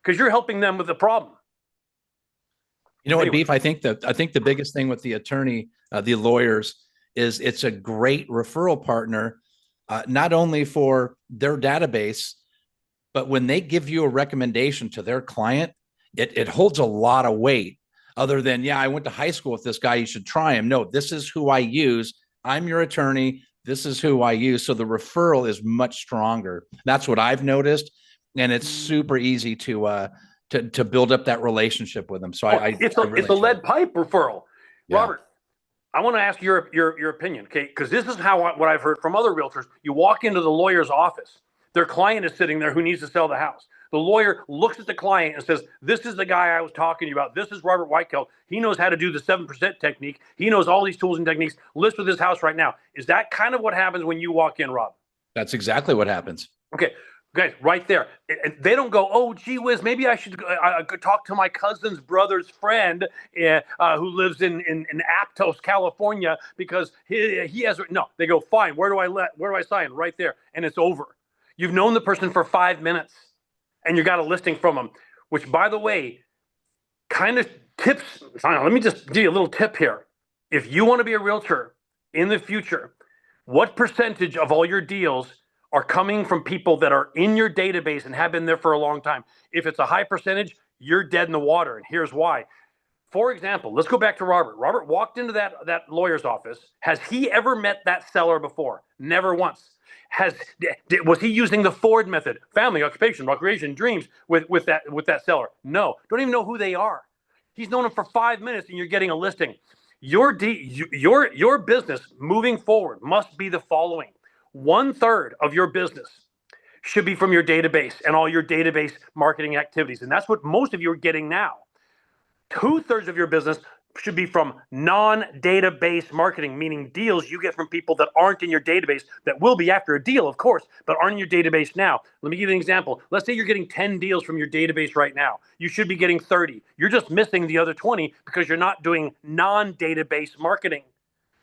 because you're helping them with the problem.
You know what, Beef? I think the biggest thing with the attorney, the lawyers, is it's a great referral partner, not only for their database, but when they give you a recommendation to their client, it holds a lot of weight. Other than, I went to high school with this guy, you should try him. No, this is who I use. I'm your attorney. This is who I use. So the referral is much stronger. That's what I've noticed, and it's super easy to build up that relationship with them. So
it's a lead pipe referral.
Yeah.
Robert, I want to ask your opinion, okay? Because this is what I've heard from other realtors. You walk into the lawyer's office, their client is sitting there who needs to sell the house. The lawyer looks at the client and says, this is the guy I was talking to you about. This is Robert Whitehall. He knows how to do the 7% technique. He knows all these tools and techniques. List with his house right now. Is that kind of what happens when you walk in, Rob?
That's exactly what happens.
Okay, guys, right there. They don't go, oh, gee whiz, maybe I should go talk to my cousin's brother's friend who lives in Aptos, California, because he has. No, they go, fine. Where do I sign? Right there, and it's over. You've known the person for 5 minutes, and you got a listing from them. Which, by the way, kind of tips. Let me just give you a little tip here. If you want to be a realtor in the future, what percentage of all your deals are coming from people that are in your database and have been there for a long time? If it's a high percentage, you're dead in the water, and here's why. For example, let's go back to Robert. Robert walked into that lawyer's office. Has he ever met that seller before? Never once. Was he using the Ford method, family, occupation, recreation, dreams with that seller? No. Don't even know who they are. He's known them for 5 minutes, and you're getting a listing. Your business moving forward must be the following: 1/3 of your business should be from your database and all your database marketing activities, and that's what most of you are getting now. 2/3 of your business should be from non-database marketing, meaning deals you get from people that aren't in your database, that will be after a deal, of course, but aren't in your database now. Let me give you an example. Let's say you're getting 10 deals from your database right now. You should be getting 30. You're just missing the other 20 because you're not doing non-database marketing.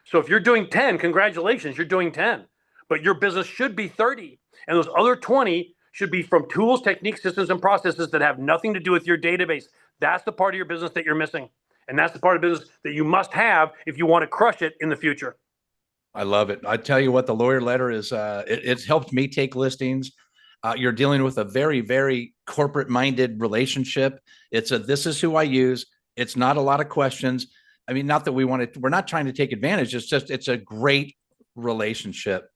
So if you're doing 10, congratulations, you're doing 10. But your business should be 30. And those other 20 should be from tools, techniques, systems, and processes that have nothing to do with your database. That's the part of your business that you're missing. And that's the part of business that you must have if you want to crush it in the future.
I love it. I tell you what, the lawyer letter is, it's helped me take listings. You're dealing with a very, very corporate-minded relationship. This is who I use. It's not a lot of questions. I mean, not that we're not trying to take advantage. It's a great relationship.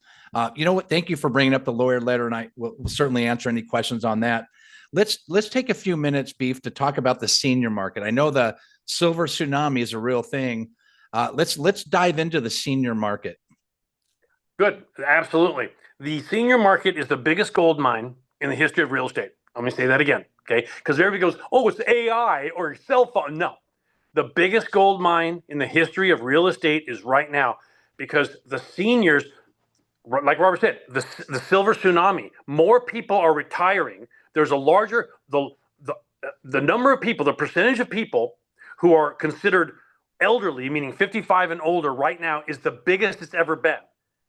You know what? Thank you for bringing up the lawyer letter, and I will certainly answer any questions on that. Let's take a few minutes, Beef, to talk about the senior market. I know the silver tsunami is a real thing. Let's dive into the senior market.
Good. Absolutely. The senior market is the biggest gold mine in the history of real estate. Let me say that again, okay? Because everybody goes, oh, it's AI or cell phone. No. The biggest gold mine in the history of real estate is right now, because the seniors, like Robert said, the silver tsunami, more people are retiring. There's a larger, the number of people, the percentage of people who are considered elderly, meaning 55 and older right now, is the biggest it's ever been.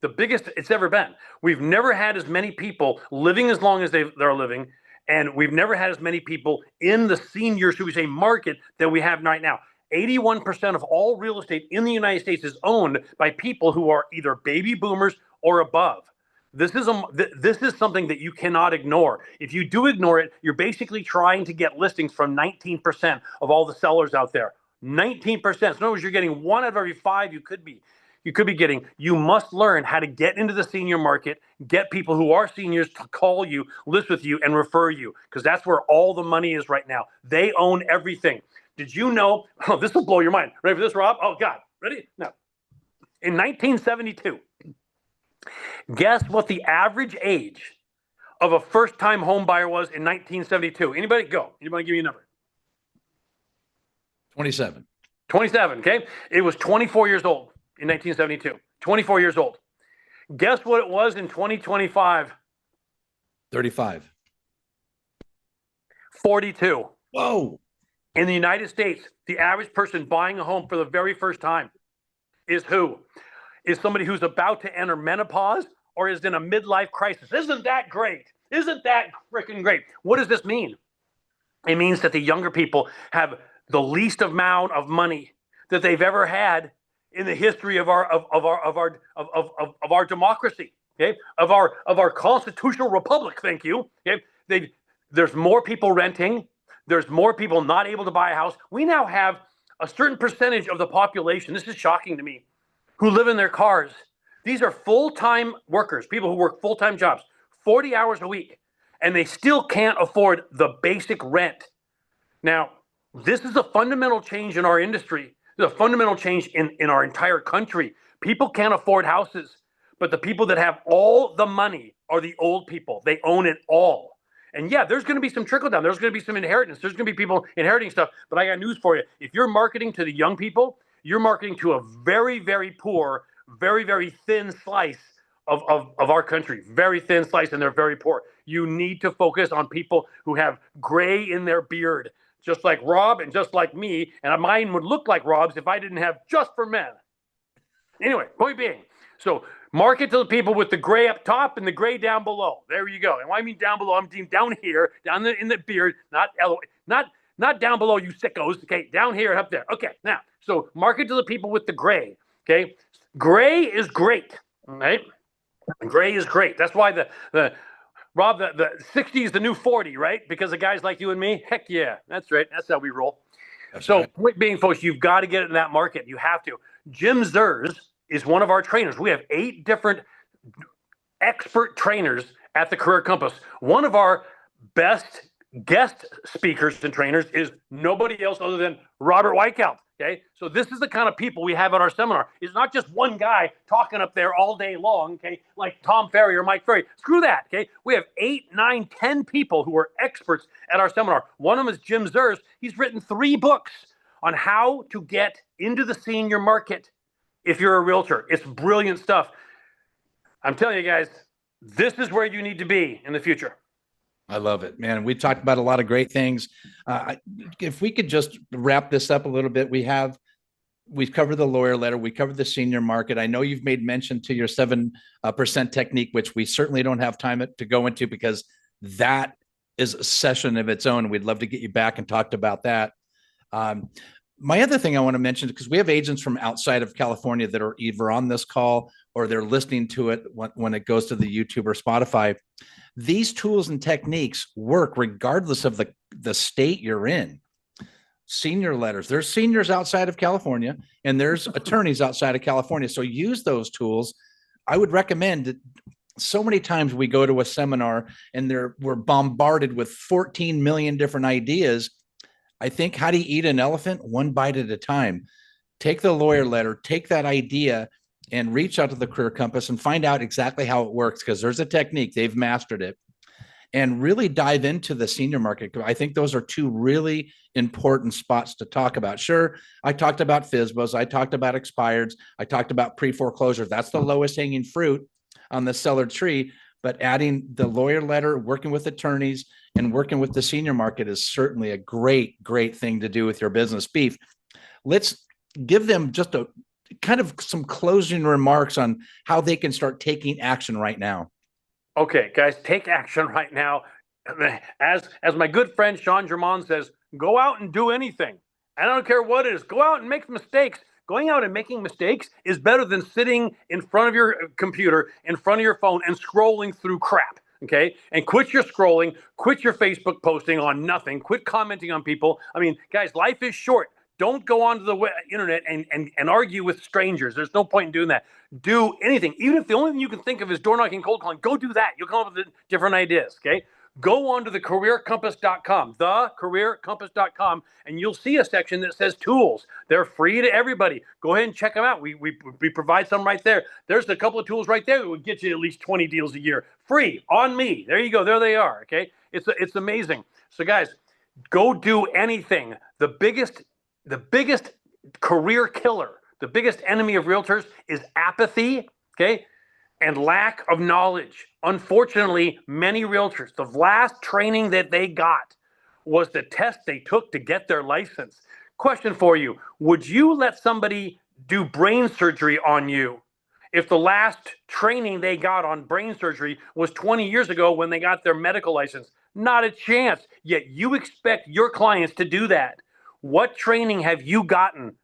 The biggest it's ever been. We've never had as many people living as long as they're living, and we've never had as many people in the senior, should we say, market than we have right now. 81% of all real estate in the United States is owned by people who are either baby boomers or above. This is something that you cannot ignore. If you do ignore it, you're basically trying to get listings from 19% of all the sellers out there. 19%. So in other words, you're getting 1 out of every 5 you could be getting. You must learn how to get into the senior market, get people who are seniors to call you, list with you, and refer you, because that's where all the money is right now. They own everything. Did you know? Oh, this will blow your mind. Ready for this, Rob? Oh, God. Ready? No. In 1972, guess what the average age of a first-time home buyer was in 1972? Anybody? Go. Anybody give me a number?
27.
27, okay? It was 24 years old in 1972. 24 years old. Guess what it was in 2025?
35.
42.
Whoa.
In the United States, the average person buying a home for the very first time is who? Is somebody who's about to enter menopause or is in a midlife crisis. Isn't that great? Isn't that freaking great? What does this mean? It means that the younger people have the least amount of money that they've ever had in the history of our democracy, okay, of our constitutional republic. Thank you. Okay, there's more people renting. There's more people not able to buy a house. We now have a certain percentage of the population. This is shocking to me, who live in their cars. These are full-time workers, people who work full-time jobs, 40 hours a week, and they still can't afford the basic rent. Now, this is a fundamental change in our industry. There's a fundamental change in our entire country. People can't afford houses, but the people that have all the money are the old people. They own it all. And yeah, there's going to be some trickle down. There's going to be some inheritance. There's going to be people inheriting stuff. But I got news for you. If you're marketing to the young people, you're marketing to a very, very poor, very, very thin slice of our country. Very thin slice, and they're very poor. You need to focus on people who have gray in their beard, just like Rob and just like me. And mine would look like Rob's if I didn't have just for men. Anyway, point being, so market to the people with the gray up top and the gray down below. There you go. And when I mean down below, I'm mean down here, down in the beard, not down below, you sickos. Okay, down here, up there. Okay, now, so market to the people with the gray. Okay, gray is great. All right, gray is great. That's why the 60 is the new 40, right? Because of guys like you and me. Heck yeah, that's right. That's how we roll.
That's
so
right.
Point being, folks, you've got to get in that market. You have to. Jim Zers is one of our trainers. We have 8 different expert trainers at the Career Compass. One of our best guest speakers and trainers is nobody else other than Robert Weichelt. Okay, so this is the kind of people we have at our seminar. It's not just one guy talking up there all day long, okay, like Tom Ferry or Mike Ferry. Screw that, okay? We have 8, 9, 10 people who are experts at our seminar. One of them is Jim Zers. He's written 3 books on how to get into the senior market if you're a realtor. It's brilliant stuff. I'm telling you guys, this is where you need to be in the future.
I love it, man. We talked about a lot of great things. If we could just wrap this up a little bit, we've covered the lawyer letter. We covered the senior market. I know you've made mention to your 7% technique, which we certainly don't have time to go into because that is a session of its own. We'd love to get you back and talked about that. My other thing I want to mention, because we have agents from outside of California that are either on this call or they're listening to it when it goes to the YouTube or Spotify. These tools and techniques work regardless of the state you're in. Senior letters, there's seniors outside of California and there's attorneys outside of California. So use those tools. I would recommend that. So many times we go to a seminar and we're bombarded with 14 million different ideas. I think, how do you eat an elephant? One bite at a time. Take the lawyer letter, take that idea and reach out to the Career Compass and find out exactly how it works, because there's a technique, they've mastered it, and really dive into the senior market. I think those are 2 really important spots to talk about. Sure, I talked about FSBOs, I talked about expireds, I talked about pre-foreclosure. That's the lowest hanging fruit on the seller tree. but adding the lawyer letter, working with attorneys, and working with the senior market is certainly a great, great thing to do with your business. Beef, let's give them just a kind of some closing remarks on how they can start taking action right now.
Okay, guys, take action right now. As my good friend Sean Germain says, go out and do anything. I don't care what it is. Go out and make mistakes. Going out and making mistakes is better than sitting in front of your computer, in front of your phone, and scrolling through crap. Okay? And quit your scrolling, quit your Facebook posting on nothing, quit commenting on people. I mean, guys, life is short. Don't go onto the internet and argue with strangers. There's no point in doing that. Do anything. Even if the only thing you can think of is door knocking, cold calling, go do that. You'll come up with different ideas, okay? Go on to thecareercompass.com, thecareercompass.com, and you'll see a section that says tools. They're free to everybody. Go ahead and check them out. We provide some right there. There's a couple of tools right there that would get you at least 20 deals a year. Free, on me. There you go. There they are, okay? It's amazing. So, guys, go do anything. The biggest career killer, the biggest enemy of realtors is apathy, okay, and lack of knowledge. Unfortunately, many realtors, the last training that they got was the test they took to get their license. Question for you, would you let somebody do brain surgery on you if the last training they got on brain surgery was 20 years ago when they got their medical license? Not a chance, yet you expect your clients to do that. What training have you gotten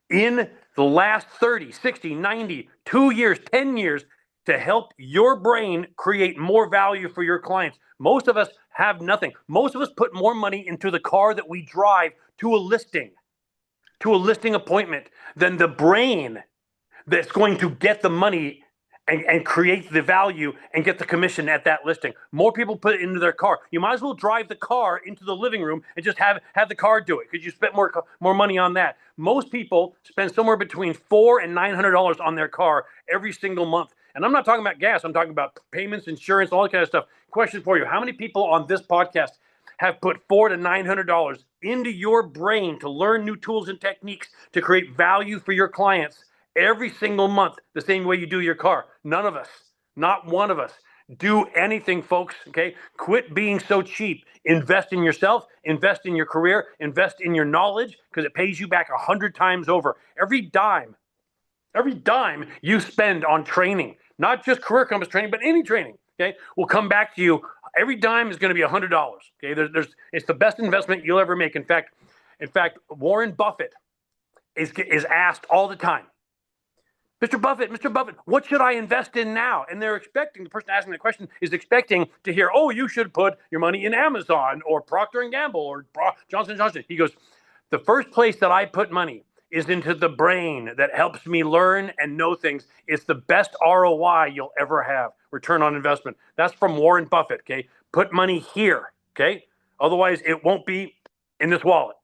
in the last 30, 60, 90, 2 years, 10 years to help your brain create more value for your clients? Most of us have nothing. Most of us put more money into the car that we drive to a listing appointment than the brain that's going to get the money and create the value and get the commission at that listing. More people put it into their car. You might as well drive the car into the living room and just have the car do it because you spent more money on that. Most people spend somewhere between $400 and $900 on their car every single month. And I'm not talking about gas. I'm talking about payments, insurance, all that kind of stuff. Question for you. How many people on this podcast have put $400 to $900 into your brain to learn new tools and techniques to create value for your clients every single month, the same way you do your car? None of us, not one of us. Do anything, folks, okay? Quit being so cheap. Invest in yourself, invest in your career, invest in your knowledge, because it pays you back 100 times over. Every dime you spend on training, not just Career Compass training, but any training, okay, will come back to you. Every dime is going to be $100, okay? It's the best investment you'll ever make. In fact, Warren Buffett is asked all the time, Mr. Buffett, what should I invest in now? And they're expecting, the person asking the question is expecting to hear, oh, you should put your money in Amazon or Procter & Gamble or Johnson & Johnson. He goes, the first place that I put money is into the brain that helps me learn and know things. It's the best ROI you'll ever have, return on investment. That's from Warren Buffett, okay? Put money here, okay? Otherwise, it won't be in this wallet.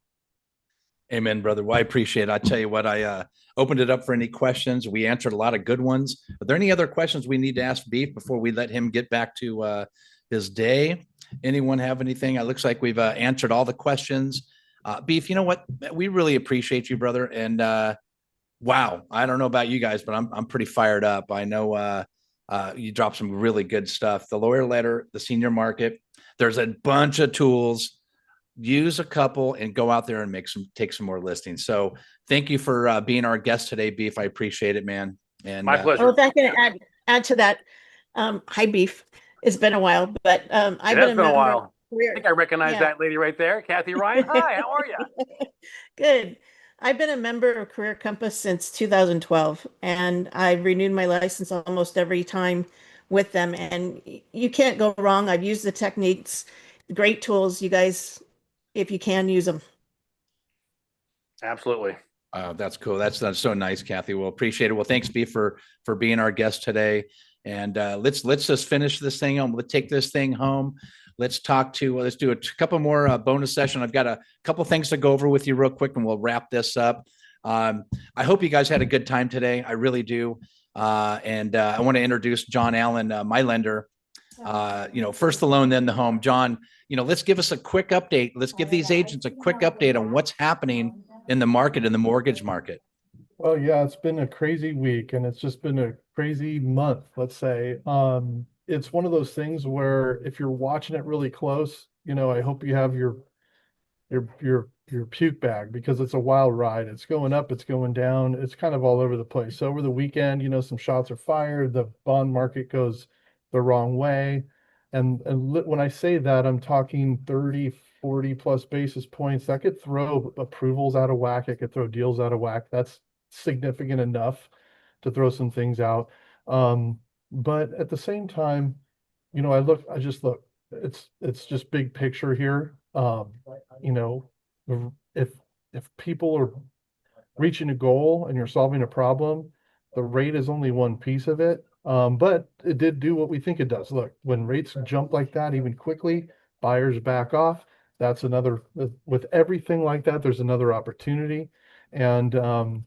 Amen, brother. Well, I appreciate it. I tell you what, I opened it up for any questions. We answered a lot of good ones. Are there any other questions we need to ask Beef before we let him get back to his day? Anyone have anything? It looks like we've answered all the questions. Beef, you know what? We really appreciate you, brother. And wow, I don't know about you guys, but I'm pretty fired up. I know you dropped some really good stuff. The lawyer letter, the senior market. There's a bunch of tools. Use a couple and go out there and take some more listings. So thank you for being our guest today, Beef. I appreciate it, man. And
my pleasure.
Oh, if I can add to that, hi, Beef. It's been a while, but I've been a while.
I think I recognize that lady right there, Kathy Ryan. Hi, how are you?
Good. I've been a member of Career Compass since 2012, and I've renewed my license almost every time with them. And you can't go wrong. I've used the techniques, great tools. You guys, if you can, use them.
Absolutely.
That's cool. That's so nice, Kathy. Well, appreciate it. Well, thanks, B, for being our guest today. And let's just finish this thing home. Let's take this thing home. Let's do a couple more bonus session. I've got a couple things to go over with you real quick, and we'll wrap this up. I hope you guys had a good time today. I really do. And I want to introduce John Allen, my lender. First the loan, then the home. John, let's give us a quick update. Let's give these agents a quick update on what's happening in the market, in the mortgage market.
Well, yeah, it's been a crazy week, and it's just been a crazy month, let's say. it's one of those things where if you're watching it really close, I hope you have your puke bag, because it's a wild ride. It's going up, it's going down, it's kind of all over the place. So over the weekend, some shots are fired, the bond market goes the wrong way. And when I say that, I'm talking 30, 40 plus basis points. That could throw approvals out of whack. It could throw deals out of whack. That's significant enough to throw some things out. But at the same time, I just look, it's just big picture here. If people are reaching a goal and you're solving a problem, the rate is only one piece of it. But it did do what we think it does. Look, when rates jump like that, even quickly, buyers back off. That's another, with everything like that, there's another opportunity. And, some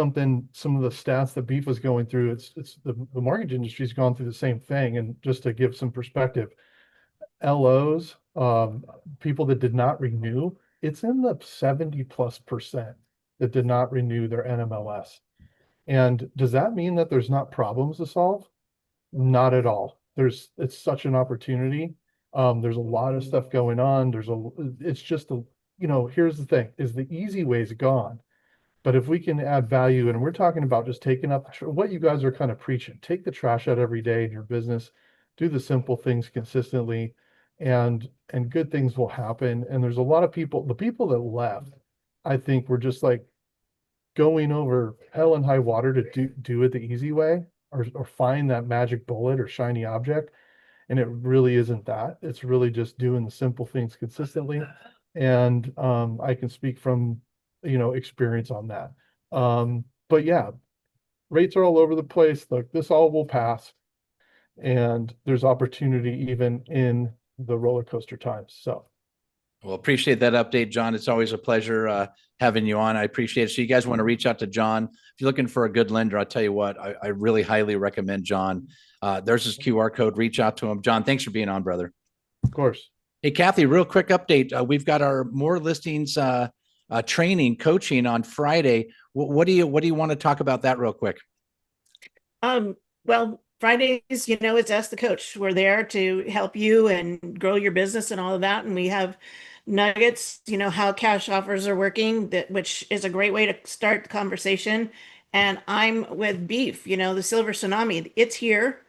of the stats that Beef was going through, it's the mortgage industry's gone through the same thing. And just to give some perspective, LOs, people that did not renew, it's in the 70+% that did not renew their NMLS. And does that mean that there's not problems to solve? Not at all. It's such an opportunity. There's a lot of stuff going on. Here's the thing, is the easy way's gone. But if we can add value, and we're talking about just taking up what you guys are kind of preaching, take the trash out every day in your business, do the simple things consistently, and good things will happen. And there's a lot of people, the people that left, I think were just like going over hell and high water to do it the easy way, or find that magic bullet or shiny object. And it really isn't that. It's really just doing the simple things consistently. And I can speak from experience on that. But yeah, rates are all over the place. Look, this all will pass, and there's opportunity even in the roller coaster times. So
well, appreciate that update, John. It's always a pleasure having you on. I appreciate it. So you guys want to reach out to John. If you're looking for a good lender, I'll tell you what, I really highly recommend John. There's his QR code. Reach out to him. John, thanks for being on, brother.
of course.
Hey, Kathy, real quick update. We've got our More Listings training, coaching on Friday. What do you want to talk about that real quick?
Well, Fridays, it's Ask the Coach. We're there to help you and grow your business and all of that. And we have nuggets, how cash offers are working, which is a great way to start the conversation. And I'm with Beef, the Silver Tsunami. It's here.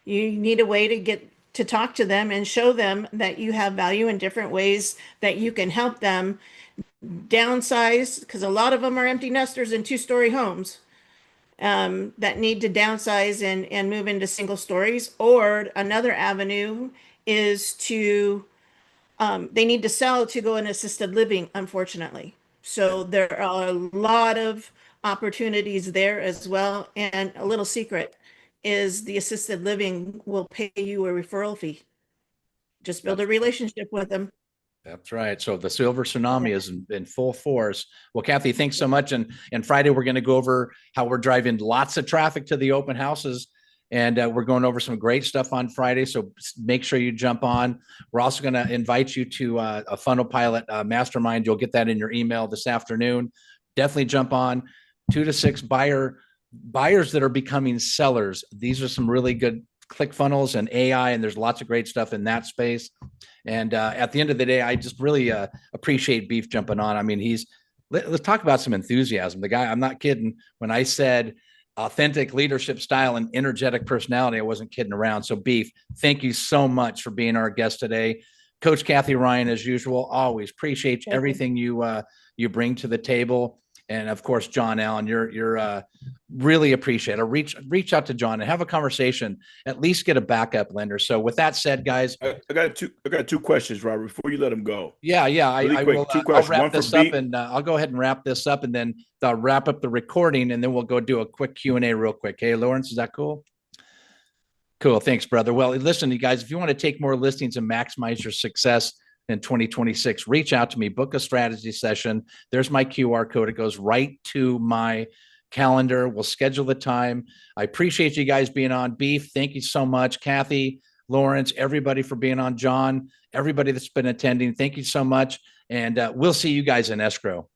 You need a way to get to talk to them and show them that you have value in different ways that you can help them downsize, because a lot of them are empty nesters in 2-story homes that need to downsize and move into single stories. Or another avenue is to they need to sell to go in assisted living, unfortunately. So there are a lot of opportunities there as well. And a little secret is the assisted living will pay you a referral fee. Just build a relationship with them.
That's right. So the Silver Tsunami is in full force. Well, Kathy, thanks so much. And Friday, we're going to go over how we're driving lots of traffic to the open houses. And we're going over some great stuff on Friday. So make sure you jump on. We're also going to invite you to a Funnel Pilot Mastermind. You'll get that in your email this afternoon. Definitely jump on. 2 to 6 buyers that are becoming sellers. These are some really good ClickFunnels and AI, and there's lots of great stuff in that space. And at the end of the day, I just really appreciate Beef jumping on. I mean, let's talk about some enthusiasm. The guy, I'm not kidding. When I said authentic leadership style and energetic personality, I wasn't kidding around. So Beef, thank you so much for being our guest today. Coach Kathy Ryan, as usual, always appreciate everything you bring to the table. And of course, John Allen, you're really appreciate it. Reach out to John and have a conversation. At least get a backup lender. So with that said, guys,
I got two questions, Robert. Before you let him go.
Yeah.
Really
I
quick,
will.
two questions.
I'll wrap
One for
this up,
Beef.
and I'll go ahead and wrap this up, and then I'll wrap up the recording, and then we'll go do a quick Q&A real quick. Hey, Lawrence, is that cool? Cool. Thanks, brother. Well, listen, you guys, if you want to take more listings and maximize your success in 2026, reach out to me, book a strategy session. There's my QR code. It goes right to my calendar. We'll schedule the time. I appreciate you guys being on. Beef, thank you so much. Kathy, Lawrence, everybody for being on. John, everybody that's been attending, thank you so much. And we'll see you guys in escrow.